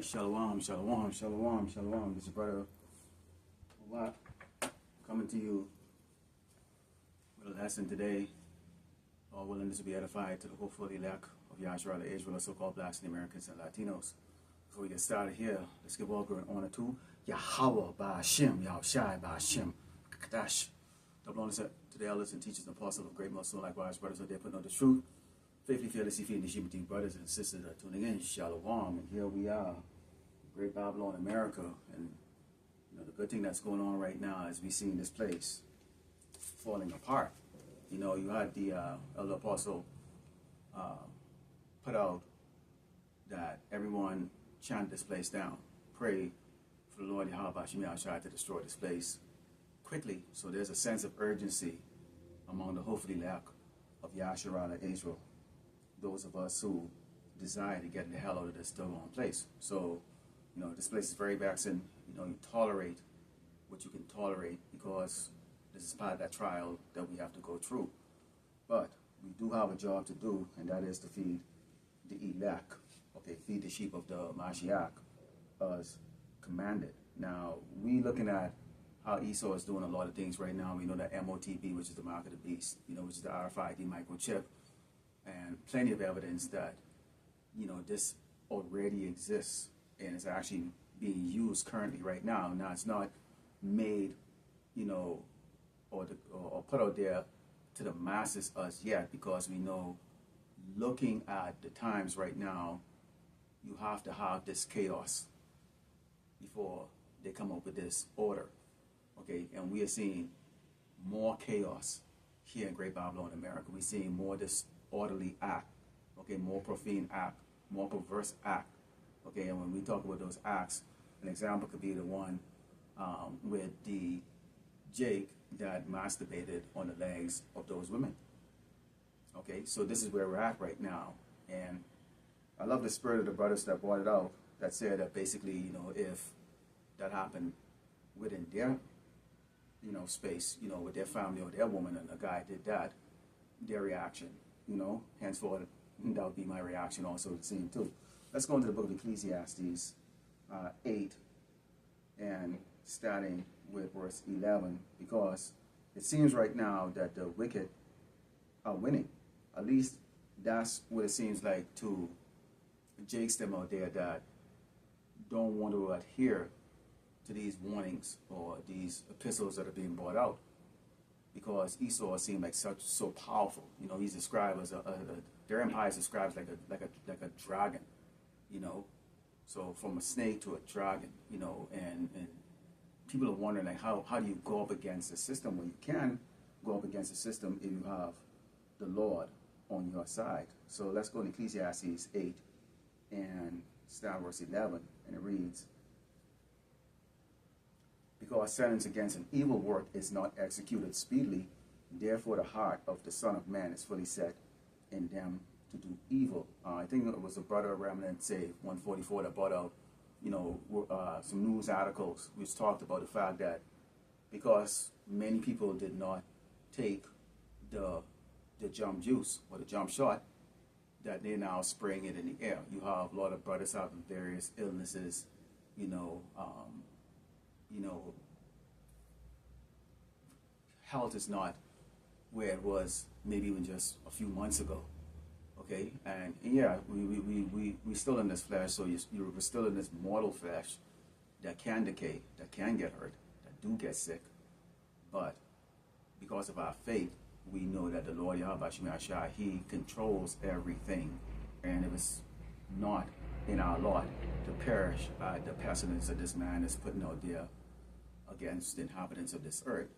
right, shalom, shalom, shalom, shalom. This is brother Lot coming to you with a lesson today. All willingness to be edified to the hopeful elect of Yahshua, the Israel, so-called blacks and Americans and Latinos. Before we get started here, let's give all glory and honor to Yahweh Ba'Hashem, Yahushai Ba'Hashem, Kadash. Double honor to the elders and teachers and apostles of great Muslim, likewise brothers out there putting on the truth. Faithfully, fearlessly feeding the sheep with you, brothers and sisters that are tuning in. Shalom. And here we are, Great Babylon, America. And the good thing that's going on right now is we seeing this place falling apart. You had the elder apostle put out that everyone chant this place down. Pray for the Lord Yahweh Shai to destroy this place quickly. So there's a sense of urgency among the hopefully elect of Yahshua Israel. Those of us who desire to get the hell out of this doggone place. So, this place is very vexing. You tolerate what you can tolerate because this is part of that trial that we have to go through. But we do have a job to do, and that is to feed the elect. Okay, feed the sheep of the Mashiach as commanded. Now, we looking at how Esau is doing a lot of things right now. We know that MOTB, which is the mark of the beast, which is the RFID microchip. And plenty of evidence that, this already exists and is actually being used currently right now. Now, it's not made, or put out there to the masses as yet, because we know, looking at the times right now, you have to have this chaos before they come up with this order. Okay, and we are seeing more chaos here in Great Babylon, America. We're seeing more disorderly act, okay, more profane act, more perverse act, okay. And when we talk about those acts, an example could be the one with the Jake that masturbated on the legs of those women. Okay, so this is where we're at right now, and I love the spirit of the brothers that brought it out, that said that basically, if that happened within their, space, with their family or their woman, and a guy did that, their reaction. Henceforth, that would be my reaction also the same too. Let's go into the book of Ecclesiastes 8, and starting with verse 11, because it seems right now that the wicked are winning. At least that's what it seems like to Jake's them out there that don't want to adhere to these warnings or these epistles that are being brought out. Because Esau seemed like so powerful. He's described as their empire is described like a dragon. So from a snake to a dragon. And people are wondering like how do you go up against the system? Well, you can go up against the system if you have the Lord on your side. So let's go to Ecclesiastes 8 and start verse 11, and it reads, "Because sentence against an evil work is not executed speedily, therefore the heart of the Son of Man is fully set in them to do evil." I think it was a brother Remnant say 144 that brought out, some news articles which talked about the fact that because many people did not take the jump juice or the jump shot, that they're now spraying it in the air. You have a lot of brothers having various illnesses, health is not where it was maybe even just a few months ago. Okay, and yeah, we still in this flesh, so you're still in this mortal flesh that can decay, that can get hurt, that do get sick. But because of our faith, we know that the Lord Yahweh Shai, He controls everything, and it was not in our lot to perish by the pestilence that this man is putting out there against the inhabitants of this earth.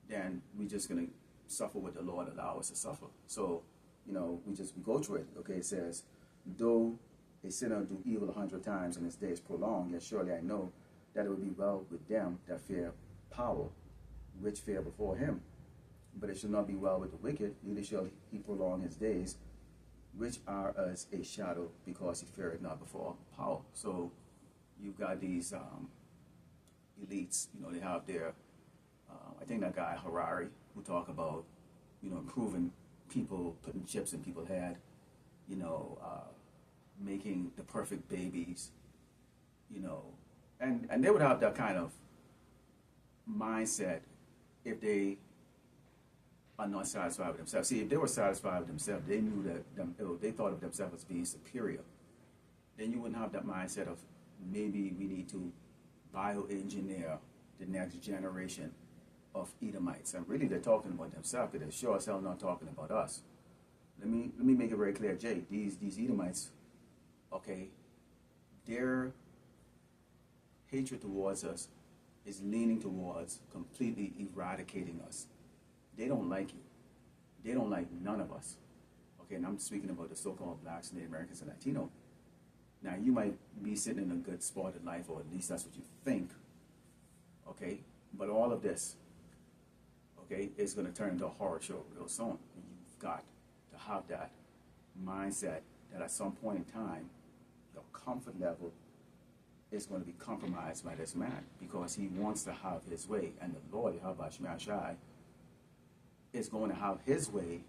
Then we're just going to suffer what the Lord allows us to suffer. So, we go through it. Okay, it says, "Though a sinner do evil 100 times and his days prolong, yet surely I know that it will be well with them that fear power, which fear before him. But it shall not be well with the wicked, neither shall he prolong his days, which are as a shadow, because he feareth not before power." So you've got these elites, they have their, I think that guy Harari, who talk about, improving people, putting chips in people's head, making the perfect babies, you know, and they would have that kind of mindset if they are not satisfied with themselves. See, if they were satisfied with themselves, they knew that they thought of themselves as being superior. Then you wouldn't have that mindset of maybe we need to bioengineer the next generation of Edomites. And really, they're talking about themselves, because they're sure as hell not talking about us. Let me make it very clear, Jay. These Edomites, okay, their hatred towards us is leaning towards completely eradicating us. They don't like you. They don't like none of us. Okay, and I'm speaking about the so-called blacks, Native Americans, and Latino. Now, you might be sitting in a good spot in life, or at least that's what you think. Okay, but all of this, okay, is going to turn into a horror show real soon. And you've got to have that mindset that at some point in time, your comfort level is going to be compromised by this man, because he wants to have his way, and the Lord, Yahweh Shai, is going to have his way,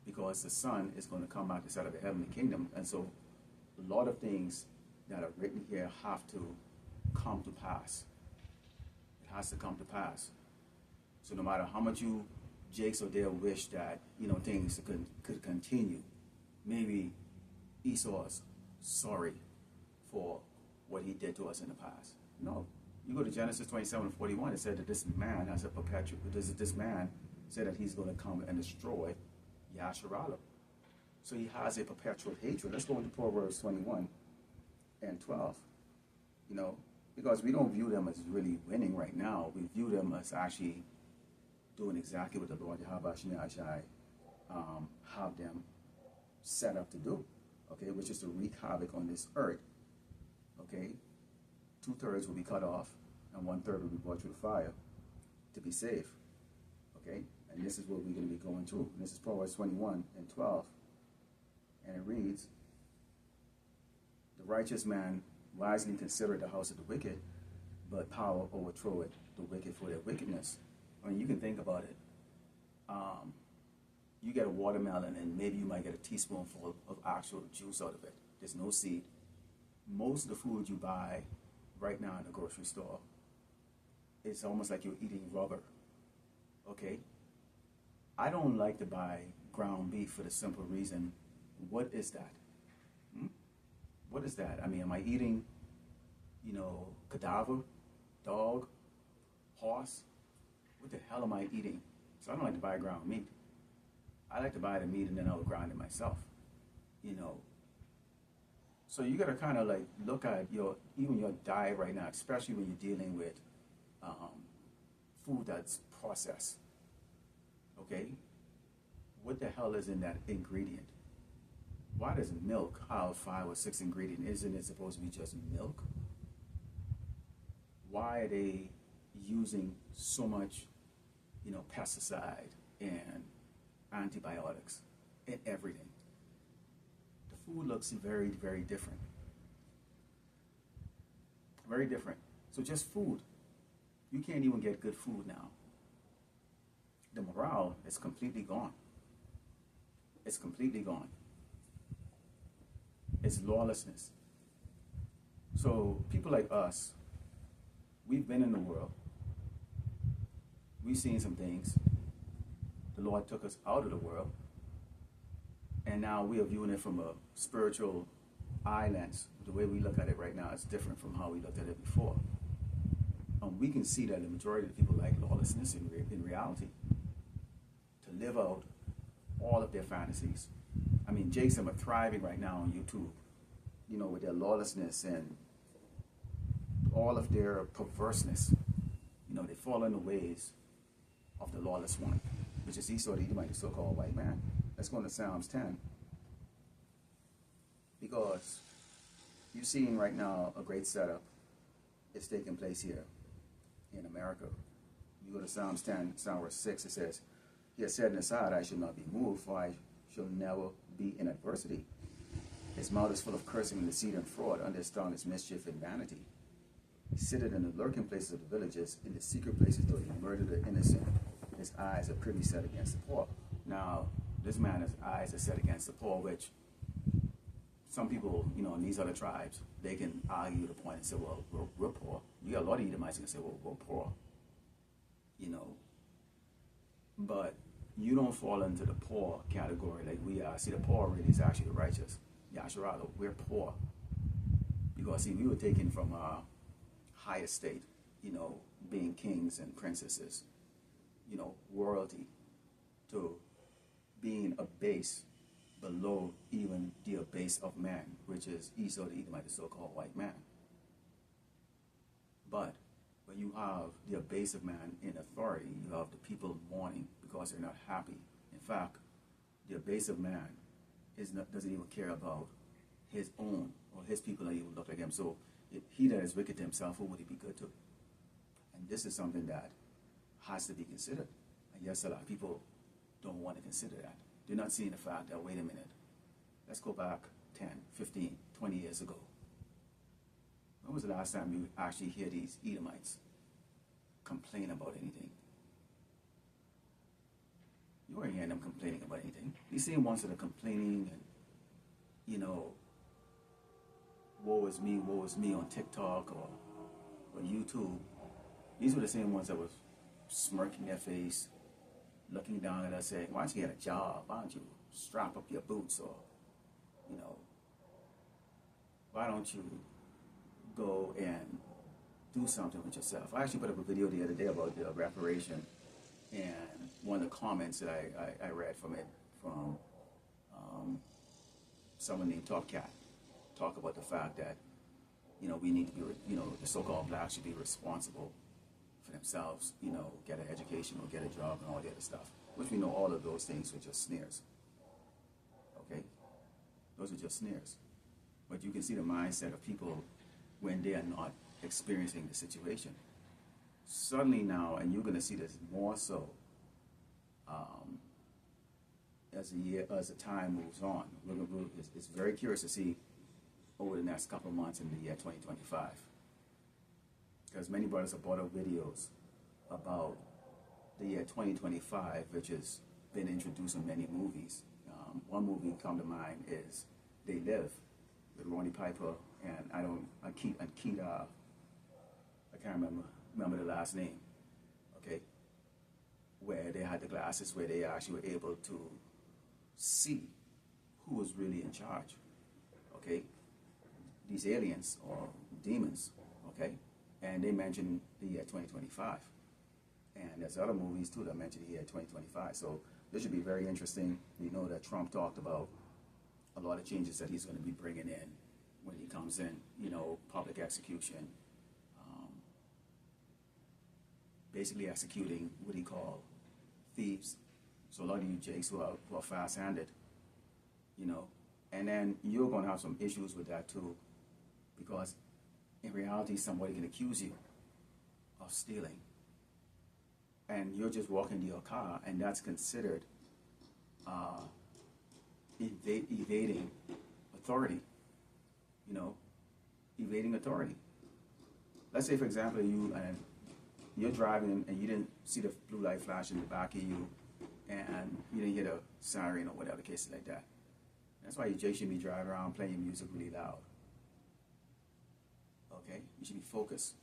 because the Son is going to come out inside of the heavenly kingdom. And so a lot of things that are written here have to come to pass. It has to come to pass. So no matter how much you, Jakes, or Dale, wish that, you know, things could continue, maybe Esau's sorry for what he did to us in the past. No. You go to Genesis 27:41, it said that this man has a perpetual, this man said that he's going to come and destroy Yasharala. So he has a perpetual hatred. Let's go into Proverbs 21 and 12. You know, because we don't view them as really winning right now. We view them as actually doing exactly what the Lord Yahweh Shai have them set up to do. Okay, which is to wreak havoc on this earth. Okay, 2/3 will be cut off, and 1/3 will be brought through the fire to be safe. Okay, and this is what we're going to be going through. And this is Proverbs 21 and 12. And it reads, the righteous man wisely considereth the house of the wicked, but power overthroweth the wicked for their wickedness. I mean, you can think about it. You get a watermelon, and maybe you might get a teaspoonful of actual juice out of it. There's no seed. Most of the food you buy right now in the grocery store, it's almost like you're eating rubber. Okay? I don't like to buy ground beef for the simple reason, what is that? What is that? I mean, am I eating, you know, cadaver, dog, horse? What the hell am I eating? So I don't like to buy ground meat. I like to buy the meat and then I'll grind it myself, you know. So you got to kind of like look at even your diet right now, especially when you're dealing with food that's processed. Okay? What the hell is in that ingredient? Why does milk have 5 or 6 ingredients? Isn't it supposed to be just milk? Why are they using so much, you know, pesticide and antibiotics in everything? The food looks very, very different. Very different. So just food. You can't even get good food now. The morale is completely gone. It's completely gone. It's lawlessness. So people like us, we've been in the world. We've seen some things. The Lord took us out of the world. And now we are viewing it from a spiritual eye lens. The way we look at it right now is different from how we looked at it before. And we can see that the majority of the people like lawlessness in reality. To live out all of their fantasies. I mean, Jason are thriving right now on YouTube, you know, with their lawlessness and all of their perverseness. You know, they fall in the ways of the lawless one, which is Esau, the Edomite, the so-called white man. Let's go into Psalms 10. Because you're seeing right now a great setup is taking place here in America. You go to Psalms 10, Psalm verse 6, it says, he has said in his heart, I shall not be moved, for I shall never be in adversity. His mouth is full of cursing and deceit and fraud. Under his tongue is mischief and vanity. He sitteth in the lurking places of the villages. In the secret places doth he murder the innocent. His eyes are privy set against the poor. Now, this man's eyes are set against the poor, which some people, in these other tribes, they can argue the point and say, well, we're poor. You got a lot of Edomites who can say, well, we're poor, but you don't fall into the poor category like we are. See, the poor really is actually the righteous. Yasharala, we're poor. Because, see, we were taken from a high estate, being kings and princesses, royalty, to being a base below even the base of man, which is Esau the Edomite, the so-called white man. But when you have the base of man in authority, you have the people mourning because they're not happy. In fact, the base of man doesn't even care about his own or his people that even look like him. So if he that is wicked to himself, who would he be good to? And this is something that has to be considered. And yes, a lot of people don't want to consider that. They're not seeing the fact that, wait a minute, let's go back 10, 15, 20 years ago. When was the last time you actually hear these Edomites complain about anything? You weren't hearing them complaining about anything. These same ones that are complaining and, woe is me on TikTok or YouTube. These were the same ones that was smirking their face, looking down at us saying, why don't you get a job? Why don't you strap up your boots? Or, why don't you go and do something with yourself? I actually put up a video the other day about the reparation, and one of the comments that I read from it, from someone named Top Cat, talk about the fact that, we need to be, the so-called blacks should be responsible for themselves, get an education or get a job and all the other stuff, which we know all of those things were just sneers. Okay? Those are just sneers. But you can see the mindset of people when they are not experiencing the situation. Suddenly now, and you're going to see this more so as the time moves on. It's very curious to see over the next couple of months in the year 2025. Because many brothers have brought up videos about the year 2025, which has been introduced in many movies. One movie come to mind is They Live with Ronnie Piper and I can't remember the last name. Okay, where they had the glasses where they actually were able to see who was really in charge. Okay, these aliens or demons. Okay, and they mentioned the year 2025. And there's other movies too that mention the year 2025. So this should be very interesting. We know that Trump talked about a lot of changes that he's going to be bringing in when he comes in. Public execution, basically executing what he called thieves. So a lot of you jakes who are fast-handed, and then you're going to have some issues with that too, because in reality, somebody can accuse you of stealing. And you're just walking to your car, and that's considered evading authority. Evading authority. Let's say, for example, you're driving and you didn't see the blue light flash in the back of you, and you didn't hear the siren or whatever the case is like that. That's why you shouldn't be driving around playing your music really loud. Okay, you should be focused.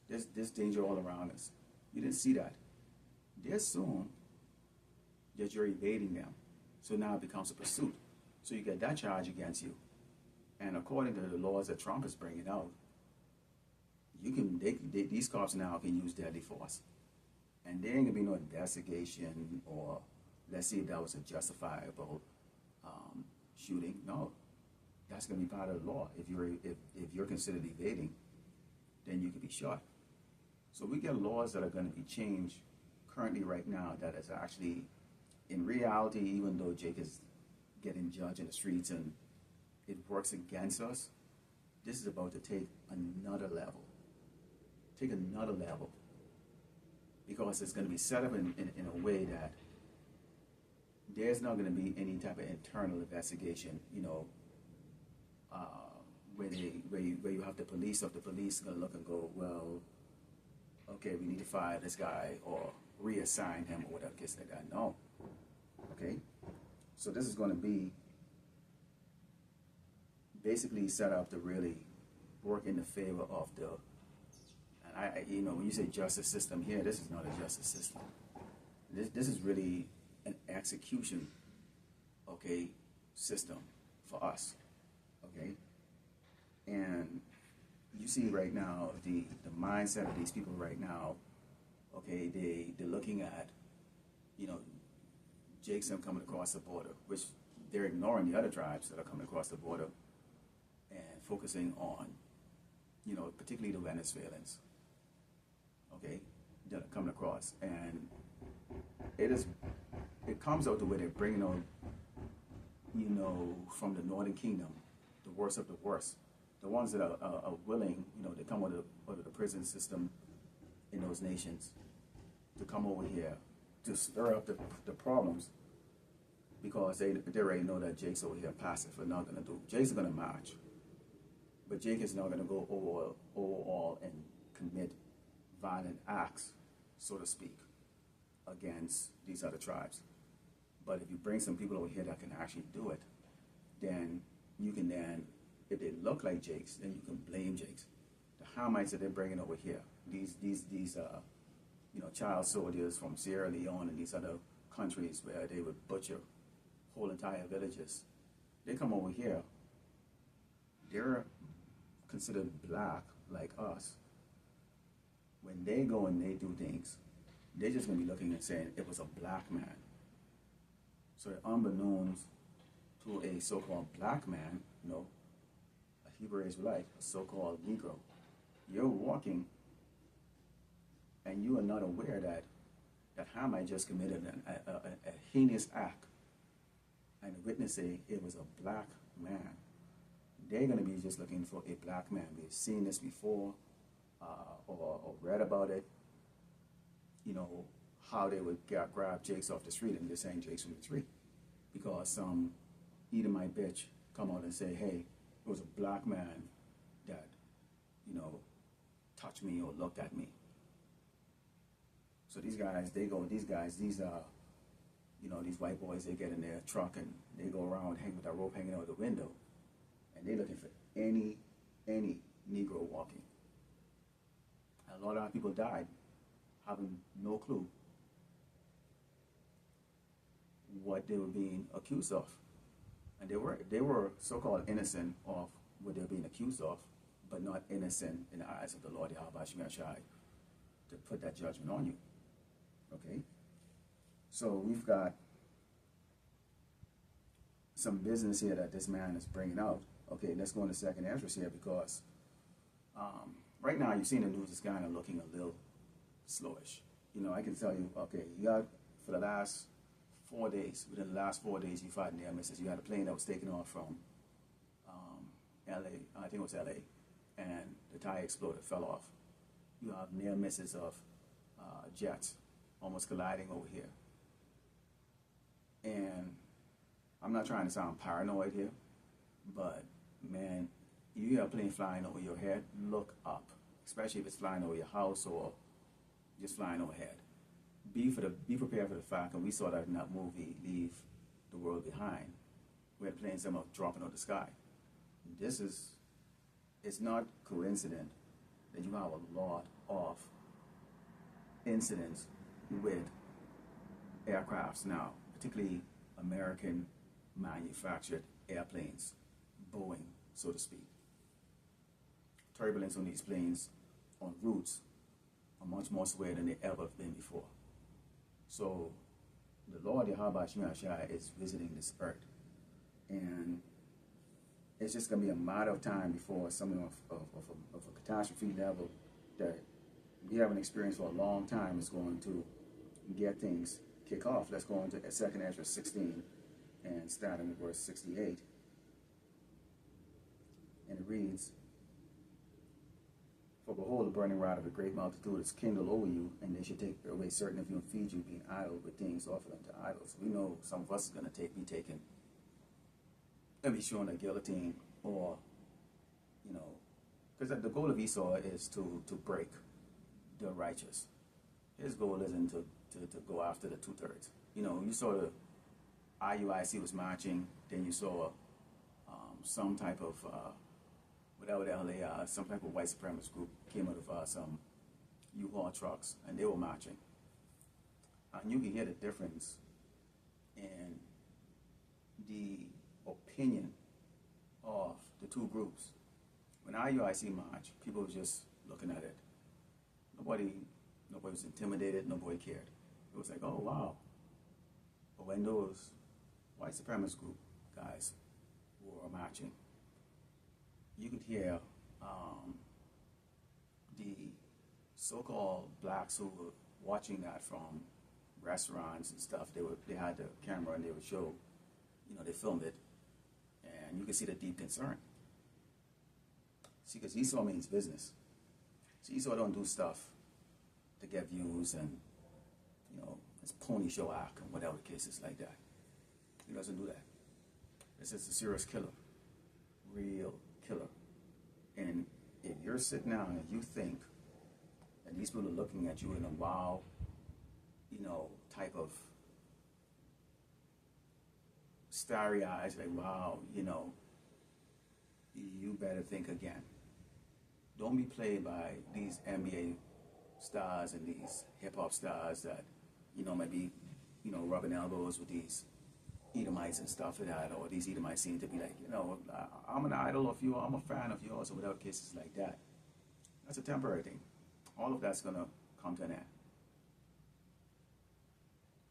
There's danger all around us. You didn't see that. They assume that you're evading them. So now it becomes a pursuit. So you get that charge against you. And according to the laws that Trump is bringing out, these cops now can use deadly force. And there ain't gonna be no investigation or let's see if that was a justifiable shooting. No, that's gonna be part of the law. If you're considered evading, then you could be shot. So we get laws that are gonna be changed currently right now that is actually, in reality, even though Jake is getting judged in the streets and it works against us, this is about to take another level. Take another level. Because it's going to be set up in a way that there's not going to be any type of internal investigation, where you have the police going to look and go, well, okay, we need to fire this guy or reassign him or whatever case like that. No. Okay? So this is going to be basically set up to really work in the favor of the, and you know, when you say justice system here, this is not a justice system. This is really an execution, okay, system for us, okay? And you see right now the mindset of these people right now, okay, they're looking at, you know, Jason coming across the border, which they're ignoring the other tribes that are coming across the border and focusing on, you know, particularly the Venezuelans, okay, that are coming across. And it comes out the way they're bringing on, you know, from the Northern Kingdom, the worst of the worst. The ones that are willing, you know, to come out of the prison system in those nations, to come over here, to stir up the problems, because they already know that Jake's over here passive or not going to do. Jake's going to march, but Jake is not going to go overall and commit violent acts, so to speak, against these other tribes. But if you bring some people over here that can actually do it, then you can then, if they look like Jakes, then you can blame Jakes. The Hamites that they're bringing over here, these you know, child soldiers from Sierra Leone and these other countries where they would butcher whole entire villages, they come over here, they're considered black like us. When they go and they do things, they're just going to be looking and saying it was a black man. So unbeknownst to a so-called black man, you know, a Hebrew Israelite, a so-called Negro, you're walking and you are not aware that Hamite just committed a heinous act, and the witness say it was a black man. They're going to be just looking for a black man. We've seen this before, or read about it, you know, how they would grab Jakes off the street and they're saying Jakes from the street because some Edomite bitch come out and say, hey, it was a black man that, you know, touched me or looked at me. So these guys, these you know, these white boys, they get in their truck and they go around hang with that rope hanging out the window, and they're looking for any Negro walking. And a lot of people died having no clue what they were being accused of. And they were so-called innocent of what they were being accused of, but not innocent in the eyes of the Lord Yahweh Shemai Shai to put that judgment on you. Okay? So we've got some business here that this man is bringing out. Okay, let's go into second address here because right now you've seen the news is kind of looking a little slowish. You know, I can tell you, okay, you got for the last 4 days, within the last 4 days, you've had near misses. You had a plane that was taken off from LA, I think it was LA, and the tire exploded, fell off. You have near misses of jets almost colliding over here. And I'm not trying to sound paranoid here, but man, you hear a plane flying over your head, look up, especially if it's flying over your house or just flying overhead. Be prepared for the fact, and we saw that in that movie, Leave the World Behind, where the planes are dropping out of the sky. It's not coincident that you have a lot of incidents with aircrafts now, particularly American manufactured airplanes, Boeing, so to speak. Turbulence on these planes on routes are much more severe than they ever been before. So the Lord Yahweh Shemai Shai is visiting this earth, and it's just going to be a matter of time before something of a catastrophe level that we haven't experienced for a long time is going to get things kick off. Let's go into 2nd Ezra 16 and starting with verse 68. And it reads, for behold, the burning rod of a great multitude is kindled over you, and they should take away certain of you and feed you, being idle with things offered unto idols. We know some of us is going to be taken and be shown a guillotine, or, you know, because the goal of Esau is to break the righteous. His goal isn't to go after the 2/3. You know, you saw the IUIC was marching, then you saw some type of whatever the hell they are, some type of white supremacist group came out of some U-Haul trucks, and they were marching. And you can hear the difference in the opinion of the two groups. When IUIC marched, people were just looking at it. Nobody was intimidated, nobody cared. It was like, oh wow. But when those white supremacist group guys were marching, you could hear the so-called blacks who were watching that from restaurants and stuff. They had the camera and they would show, they filmed it, and you could see the deep concern. See, because Esau means business. So Esau don't do stuff to get views and, it's pony show act and whatever the case is like that. He doesn't do that. This is a serious killer, real killer. And if you're sitting down and you think that these people are looking at you in a wow, type of starry eyes, like wow, you better think again. Don't be played by these NBA stars and these hip-hop stars that, might be, rubbing elbows with these Edomites and stuff like that, or these Edomites seem to be like, I'm an idol of you, I'm a fan of yours, or whatever cases like that. That's a temporary thing. All of that's going to come to an end.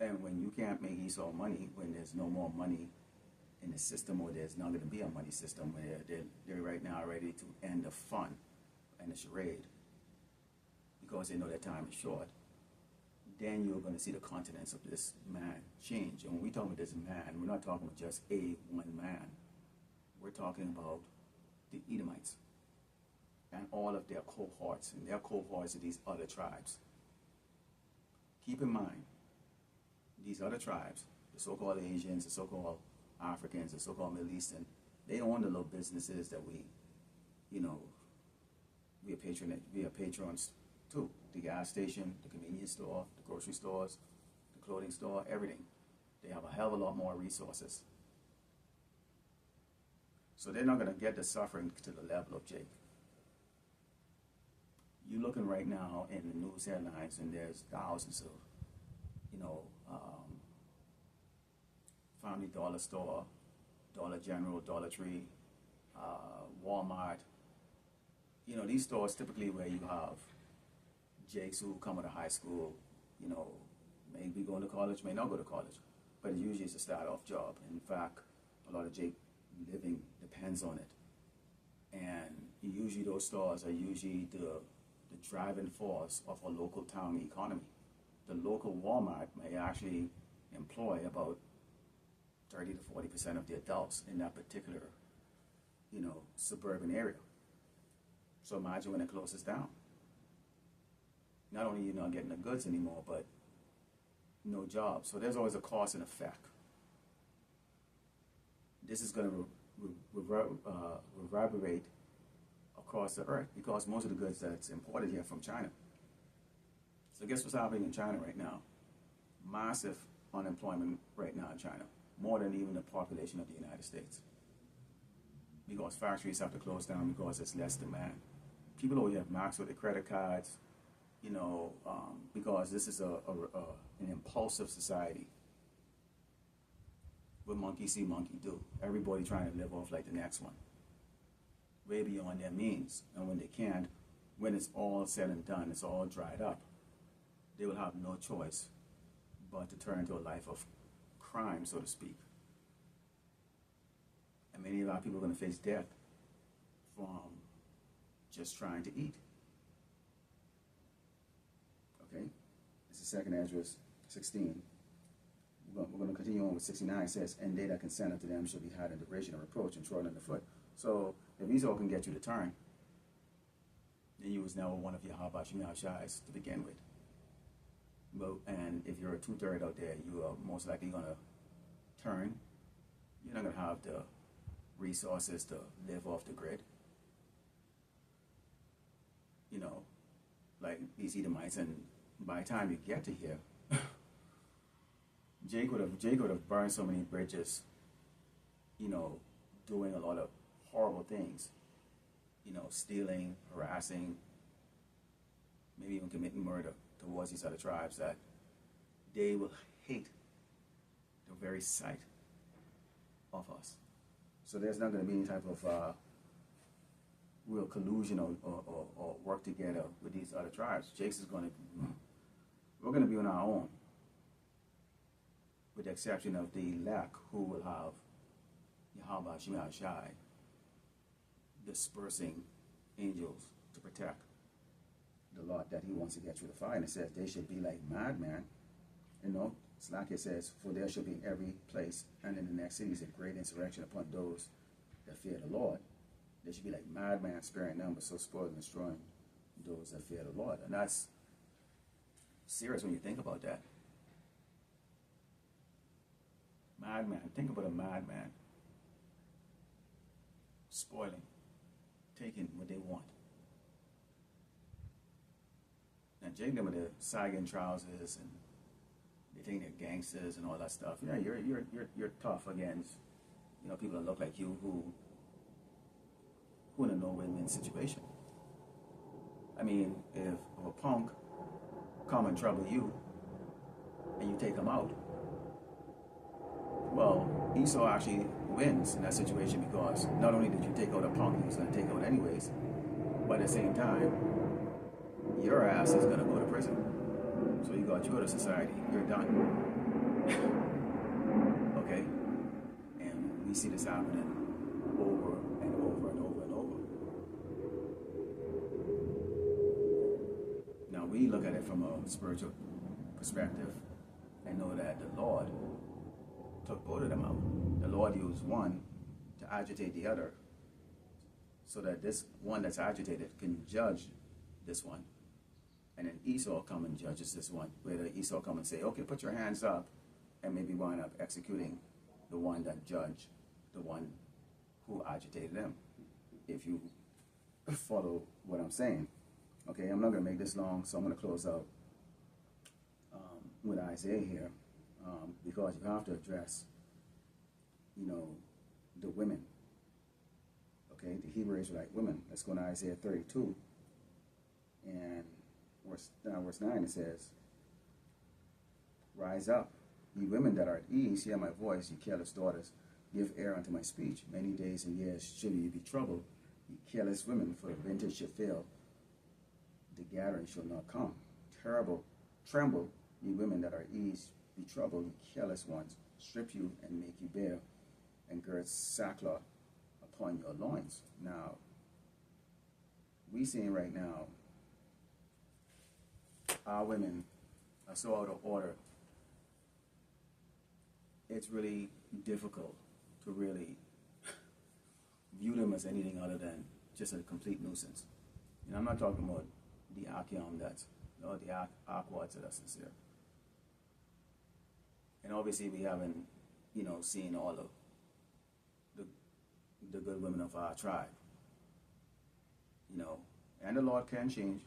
And when you can't make Esau money, when there's no more money in the system, or there's not going to be a money system, where they're right now ready to end the fun and the charade because they know their time is short, then you're going to see the countenance of this man change. And when we talk about this man, we're not talking about just one man. We're talking about the Edomites and all of their cohorts, and their cohorts of these other tribes. Keep in mind, these other tribes, the so-called Asians, the so-called Africans, the so-called Middle Eastern, they own the little businesses that we are patrons too. The gas station, the convenience store, the grocery stores, the clothing store, everything. They have a hell of a lot more resources. So they're not going to get the suffering to the level of Jake. You're looking right now in the news headlines, and there's thousands of, Family Dollar Store, Dollar General, Dollar Tree, Walmart. These stores typically where you have Jakes who come out of high school, maybe going to college, may not go to college, but it usually is a start-off job. In fact, a lot of Jake living depends on it. And usually those stores are usually the driving force of a local town economy. The local Walmart may actually employ about 30 to 40% of the adults in that particular, suburban area. So imagine when it closes down. Not only are you not getting the goods anymore, but no jobs. So there's always a cause and effect. This is going to reverberate across the earth because most of the goods that's imported here from China. So guess what's happening in China right now? Massive unemployment right now in China, more than even the population of the United States. Because factories have to close down because there's less demand. People always have max with their credit cards, because this is an impulsive society. What monkey see, monkey do. Everybody trying to live off like the next one, way beyond their means. And when they can't, when it's all said and done, it's all dried up, they will have no choice but to turn to a life of crime, so to speak. And many of our people are going to face death from just trying to eat. Okay? This is 2nd Ezra 16. We're going to continue on with 69. It says, and they that consent unto them shall be had in derision and reproach and trodden underfoot. So if Esau can get you to turn, then you was never one of Yahweh Shais to begin with. And if you're a 2/3 out there, you are most likely going to turn. You're not going to have the resources to live off the grid. Like these Edomites, and by the time you get to here, Jake would have burned so many bridges, doing a lot of horrible things, stealing, harassing, maybe even committing murder towards these other tribes, that they will hate the very sight of us. So there's not going to be any type of real collusion or work together with these other tribes. We're going to be on our own, with the exception of the elect, who will have Yahweh Shema Shai dispersing angels to protect the lot that he wants to get through the fire. And it says they should be like madmen. It's like it says, for there shall be in every place and in the next cities a great insurrection upon those that fear the Lord. They should be like madmen, sparing numbers, so spoiling and destroying those that fear the Lord. And that's serious when you think about that. Madman. Think about a madman spoiling, taking what they want. And Jake them with the sagging trousers, and they think they're gangsters and all that stuff. Yeah, you're tough against people that look like you who in a no-win-win situation. I mean, if a punk come and trouble you and you take him out, well, Esau actually wins in that situation, because not only did you take out a punk he was going to take out anyways, but at the same time, your ass is going to go to prison. So you got you out of society. You're done. Okay? And we see this happening over and over and over and over. Now we look at it from a spiritual perspective and know that the Lord took both of them out. The Lord used one to agitate the other, so that this one that's agitated can judge this one. And then Esau come and judges this one, where Esau come and say, okay, put your hands up, and maybe wind up executing the one that judged the one who agitated them, if you follow what I'm saying. Okay, I'm not going to make this long, so I'm going to close out with Isaiah here, because you have to address, the women, okay, the Hebrew Israelite women. Let's go to Isaiah 32, and verse 9, it says, rise up, ye women that are at ease, hear my voice, ye careless daughters, give ear unto my speech. Many days and years shall ye be troubled, ye careless women, for the vintage shall fail, the gathering shall not come. Tremble, ye women that are at ease, be troubled, ye careless ones, strip you and make you bare, and gird sackcloth upon your loins. Now, we seeing right now, our women are so out of order. It's really difficult to really view them as anything other than just a complete nuisance. I'm not talking about the Akiam the Aquads that are sincere. And obviously we haven't, seen all of the good women of our tribe. And the Lord can change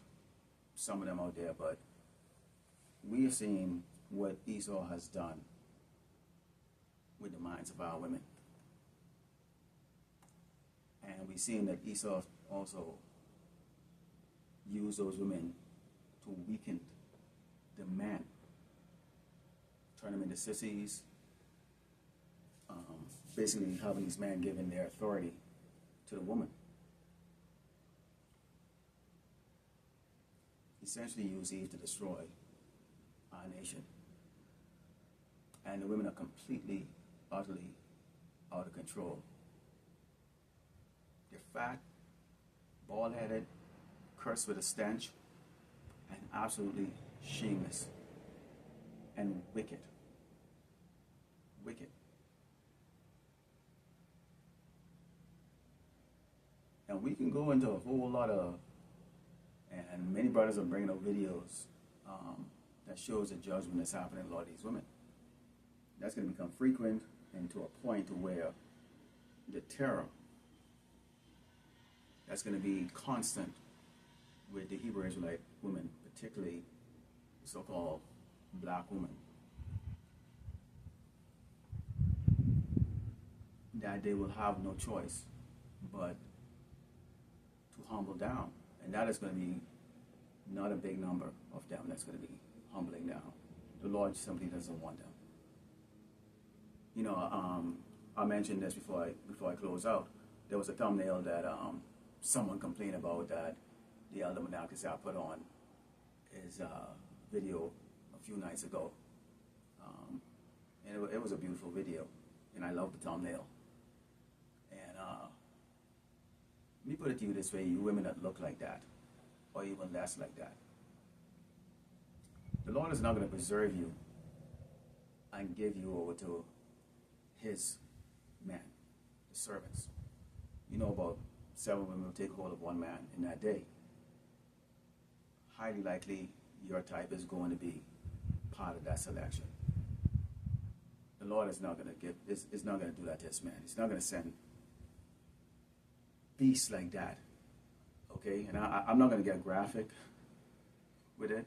some of them out there, but we are seeing what Esau has done with the minds of our women. And we're seeing that Esau also used those women to weaken the man, turn them into sissies, basically having these men giving their authority to the woman. Essentially used Eve to destroy our nation. And the women are completely, utterly out of control. They're fat, bald-headed, cursed with a stench, and absolutely shameless and wicked. Wicked. And we can go into a whole lot of, and many brothers are bringing up videos that shows the judgment that's happening to a lot of these women. That's going to become frequent, and to a point to where the terror that's going to be constant with the Hebrew Israelite women, particularly so-called black women, that they will have no choice but to humble down. And that is going to be not a big number of them that's going to be humbling down. The Lord simply doesn't want them. You know, I mentioned this before I close out. There was a thumbnail that someone complained about that the elder Monarchist I put on his video a few nights ago. And it was a beautiful video, and I love the thumbnail. And let me put it to you this way, you women that look like that, or even less like that, the Lord is not going to preserve you and give you over to his men, his servants. You know, about 7 women will take hold of one man in that day. Highly likely your type is going to be part of that selection. The Lord is not going to is not going to do that to his man. He's not going to send beasts like that. Okay? And I'm not going to get graphic with it.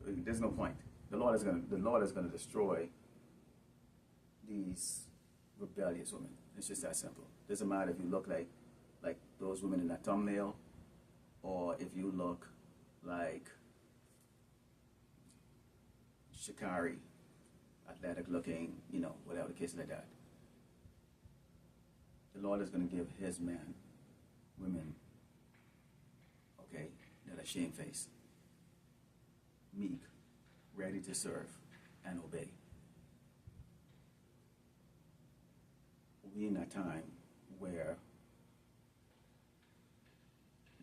There's no point. The Lord is going to destroy these rebellious women. It's just that simple. Doesn't matter if you look like those women in that thumbnail, or if you look like Shikari, athletic looking, you know, whatever the case like that. The Lord is going to give his men, women, okay, that are shamefaced, meek, ready to serve and obey. We in that time where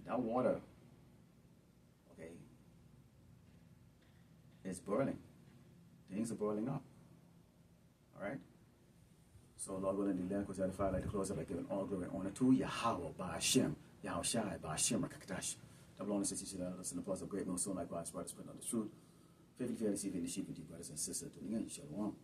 that water, okay, is boiling. Things are boiling up. All right? So, Lord willing, the land was edified, like to close up by giving all glory and honor to Yahweh, Ba'ashem, Yahushai, Ba'ashem, Rakakadash. Double honor, since you should listen to the applause of great milestone, like God's brothers, spreading on the truth. Faithfully, fairly, see, the sheep with you, brothers and sisters, doing it. Shalom.